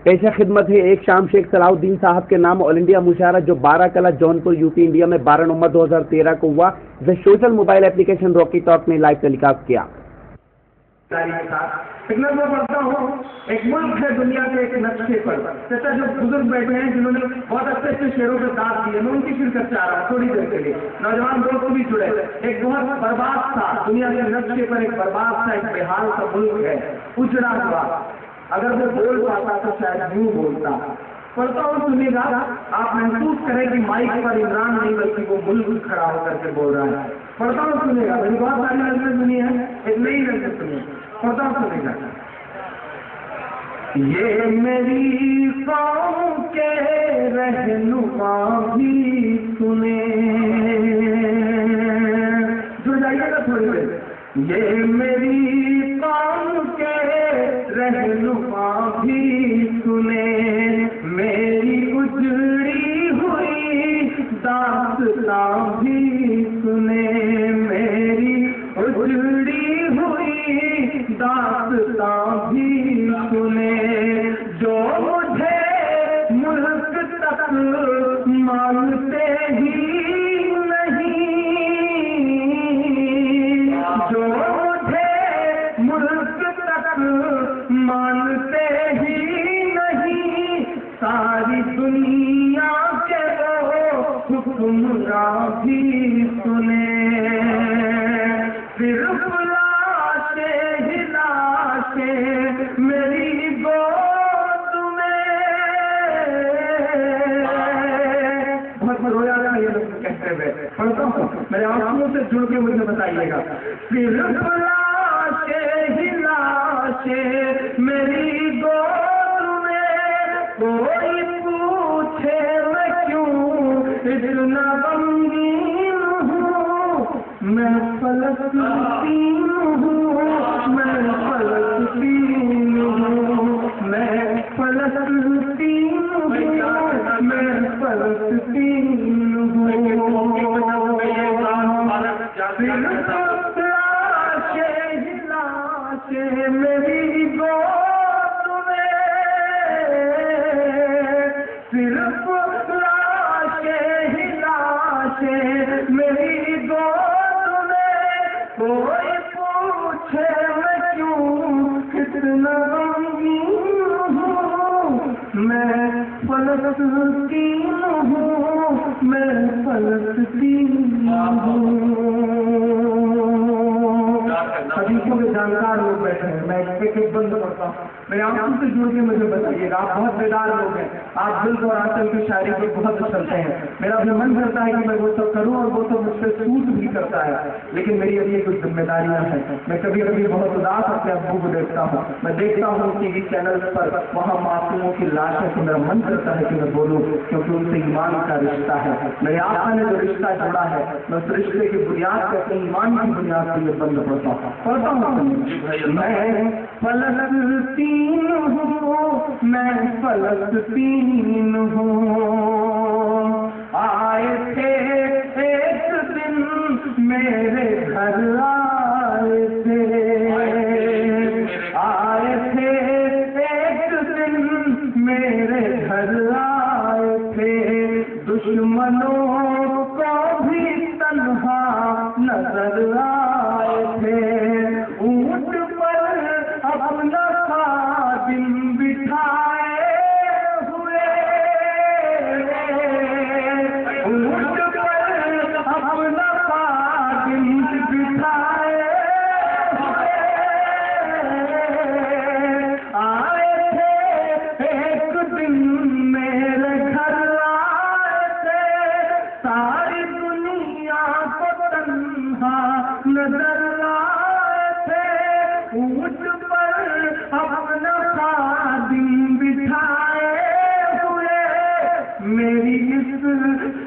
پیش خدمت ہے ایک شام شیخ صلاح الدین صاحب کے نام آل انڈیا مشاعرہ جو 12 کلا جونپور یوپی انڈیا میں 12 نومبر 2013 کو ہوا، جو سوشل موبائل اپلیکیشن راکی ٹاک نے لائیو ٹیلی کاسٹ کیا۔ ایک نظر پڑھتا ہوں، ایک ملک ہے دنیا کے ایک نقشے پر، جیسا جو بزرگ بیٹھے ہیں جنہوں نے بہت اچھے اچھے شعروں کے ساتھ دیے، میں ان کی شرکت چاہ رہا ہوں تھوڑی دیر کے لیے، نوجوان دوست بھی جڑے۔ ایک بہت برباد تھا دنیا کے نقشے پر، ایک برباد تھا، ایک بحال کا ملک ہے، اجڑا ہوا۔ اگر وہ بول پاتا تو شاید یوں بولتا۔ پڑھتا ہوں سنیے گا، آپ محسوس کریں کہ مائک پر عمران نہیں بلکہ وہ ملک کھڑا ہو کر کے بول رہا ہے۔ پڑھتا ہوں سنیے گا، میری بہت ساری نظریں سنی ہے، ایک نئی نظر سنیے، پڑھتا ہوں سنیے گا۔ یہ میری قوم کے رہنما بھی سنے، جڑ جائیے گا تھوڑی دیر۔ یہ میری قوم کے رہنما بھی سنے، میری اجڑی ہوئی داستاں بھی سنے، میری اجڑی ہوئی داستاں بھی سنے، جو مجھے ملک تک مانگتے ہی نہیں، جو مجھے ملک تک مانگتے ہی نہیں، ساری دنیا کے وہ حکمراں بھی سنے، صرف لاشیں ہی لاشیں میری گود میں، بہت رویا گا یہ لوگ کہتے ہوئے، پڑھتا ہوں میرے آنکھوں سے جڑ کے مجھے بتائیے گا، صرف لاشیں ہی لاشیں میری گود میں، کوئی پوچھے میں کیوں اتنا غمگین ہوں، میں فلسطین ہوں، میں فلسطین ہوں، میں فلسطین ہوں، میں فلسطین ہوں، صرف لاشیں ہی لاشیں میری گود میں، صرف لاشیں ہی لاشیں میری گود میں، کوئی پوچھے میں کیوں کتنا غمگین ہوں، میں فلسطین ہوں، میں فلسطین ہوں۔ حدیثوں کے جانکار لوگ بیٹھے ہیں، میں ایک ایک بند کرتا ہوں، میرے آنکھوں سے جڑ کے مجھے بتائیے گا، آپ بہت بیدار لوگ ہیں، آپ دل اور آنچل کی شاعری کو بہت چلتے ہیں، میرا بھی من کرتا ہے کہ میں وہ سب کروں اور وہ سب مجھ سے سوٹ بھی کرتا ہے، لیکن میری ابھی کچھ ذمہ داریاں ہیں، میں کبھی کبھی بہت اداس اپنے ابو کو دیکھتا ہوں، میں دیکھتا ہوں ٹی وی چینل پر وہاں معصوموں کی لاشیں، تو میرا من کرتا ہے کہ میں بولوں، کیونکہ ان سے ایمان کا رشتہ ہے، میرے آقا نے جو رشتہ جوڑا ہے، میں اس رشتے کی بنیاد پہ اپنے ایمان کی بنیاد پہ یہ بند پڑتا ہوں، میں فلسطین ہوں، میں فلسطین ہوں، آئے تھے ایک دن میرے گھر، آئے تھے ایک دن میرے گھر، آئے تھے دشمنوں کو بھی تنہا نظر آئے تھے، اونٹ پر اپنا خادم بٹھائے ہوئے، اونٹ پر اپنا خادم بٹھائے ہوئے، آئے تھے ایک دن میرے گھر، آئے تھے ساری دنیا کو تنہا نظر آئے تھے، اونٹ پر اپنا خادم بٹھائے ہوئے، میری اس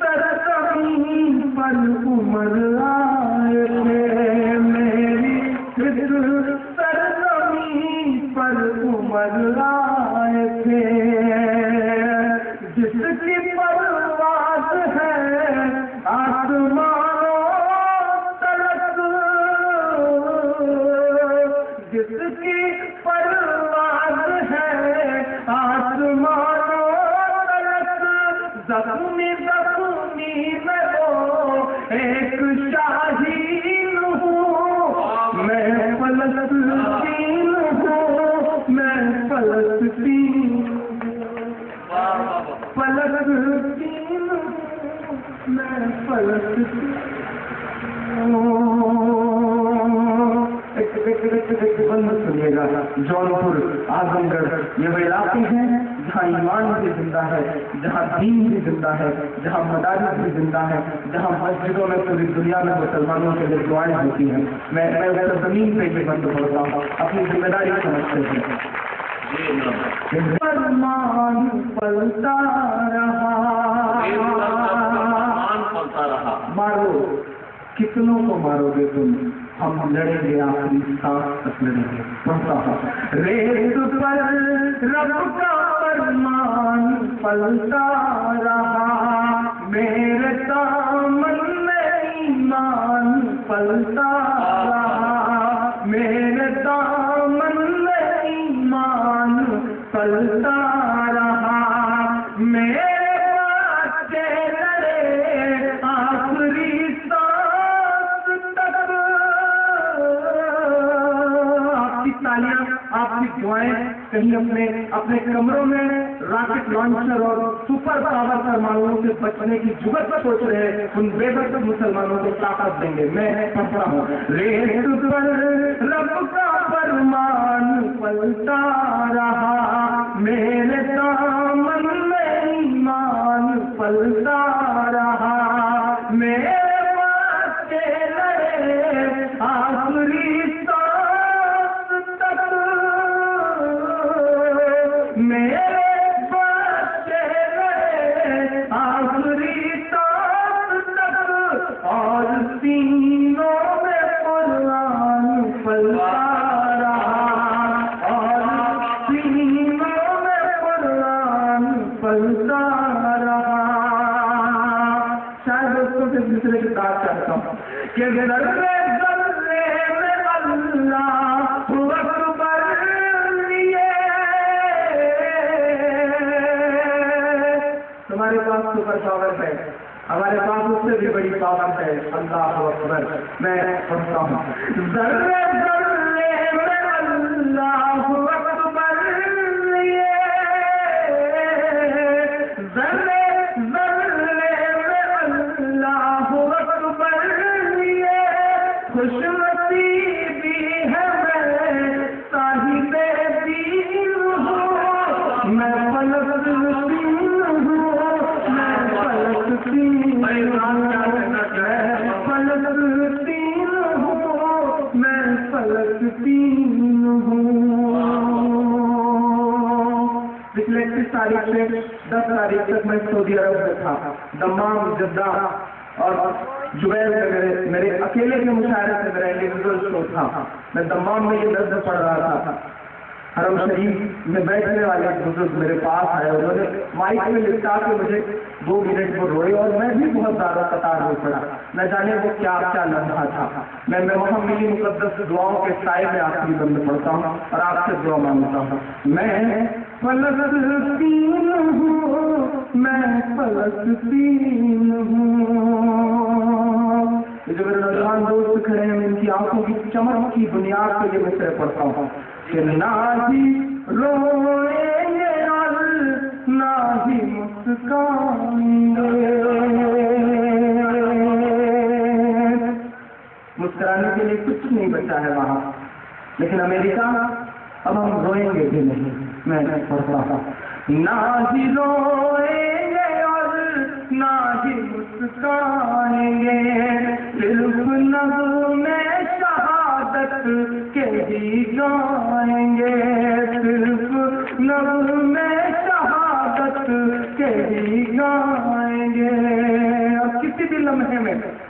سرزمین پر عمر آئے تھے، میری اس سرزمین پر عمر آئے تھے، جس کی پرواز ہے آسمانوں تلک، جس کی پرواز ہے آسمانوں زخمی زخمی میں وہ ایک شاہین ہوں، میں فلسطین ہوں، میں فلسطین، فلسطین میں فلسطین۔ بند سنیے گا، جونپور، اعظم گڑھ یہ وہ علاقے ہیں جہاں ایمان بھی زندہ ہے، جہاں دین بھی زندہ ہے، جہاں مدارس بھی زندہ ہے، جہاں مسجدوں میں پوری دنیا میں مسلمانوں کے لیے دعائیں ہوتی ہیں۔ میں زمین پہ یہ بند پڑھتا ہوں، اپنی ذمہ داری سمجھتے ہیں۔ فرمان پلتا رہا، مارو کتنوں کو مارو گے تم، ہم لڑیں گے آخری سانس تک لڑیں گے۔ پڑھتا ہوں، ریت پر رب کا فرمان پلتا رہا، میرے دامن میں ایمان پلتا رہا، میرے دامن میں ایمان پلتا رہا، میرے بچے لڑے آخری سانس تک۔ آپ کی تالیاں، آپ کی دعائیں کہیں اپنے کمروں میں راکٹ لانچر اور سپر پاور پرمانوں سے بچنے کی جگت پر سوچ رہے ہیں، ان بے بس مسلمانوں کو طاقت دیں گے۔ میں پڑھتا ہوں، ریت پر رب کا فرمان پلتا رہا، میرے دامن میں ایمان پلتا رہا، میرے بچے لڑے آخری سانس تک، میرے بچے لڑے آخری سانس تک، اور سینوں میں قرآن پلتا رہا، اور سینوں میں قرآن پلتا رہا۔ شاید دوستوں سے دوسرے کی بات کرتا ہوں کہ ذرے ذرے میں اللہ اکبر لیے، تمہارے پاس سپر پاور ہے، ہمارے پاس اس سے بھی بڑی پاور ہے، اللہ اکبر۔ میں پڑھتا ہوں، ذرے ذرے میں اللہ اکبر لیے، ذرے ذرے میں اللہ اکبر لیے، خوش نصیبی ہے میں صاحب دین ہوں، میں فلسطین ہوں، میں فلسطین، میں فلسطین ہوں، میں فلسطین ہوں۔ پچھلے 30 تاریخ سے 10 تاریخ تک میں سعودی عرب میں تھا، دمام، جدہ اور جبیل میں میرے اکیلے کے مشاہدے سے میرا انڈیویجول شو تھا۔ میں دمام میں یہ درد پڑھ رہا تھا، حرم شریف میں بیٹھنے والے ایک بزرگ میرے پاس آئے، انہوں نے مائک میں لکھا کہ مجھے 2 منٹ وہ روئے، اور میں بھی بہت زیادہ قطار ہو پڑا، نہ جانے وہ کیا لمحہ تھا۔ میں وہاں میری مقدس دعاؤں کے سائے میں آخری بند پڑھتا ہوں اور آپ سے دعا مانگتا ہوں۔ میں فلسطین ہوں، میں فلسطین ہوں۔ جو میرے نوجوان دوست کھڑے ہیں، ان کی آنکھوں کی چمک کی بنیاد پہ یہ مصرع پڑھتا ہوں کہ نہ ہی روئیں گے اور نہ ہی مسکرائیں گے۔ مسکرانے کے لیے کچھ نہیں بچا ہے وہاں، لیکن امریکہ اب ہم روئیں گے بھی نہیں۔ میں پڑھتا ہوں، نہ ہی روئیں گے اور نہ ہی مسکرائیں گے، صرف نغمے میں شہادت کے ہی گائیں گے، صرف نغمے میں شہادت کے ہی گائیں گے۔ اور کسی بھی لمحے میں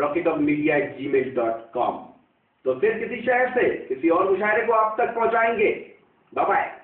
rockytalkmedia@gmail.com। تو پھر کسی شہر سے کسی اور مشاعرے کو آپ تک پہنچائیں گے. Bye bye.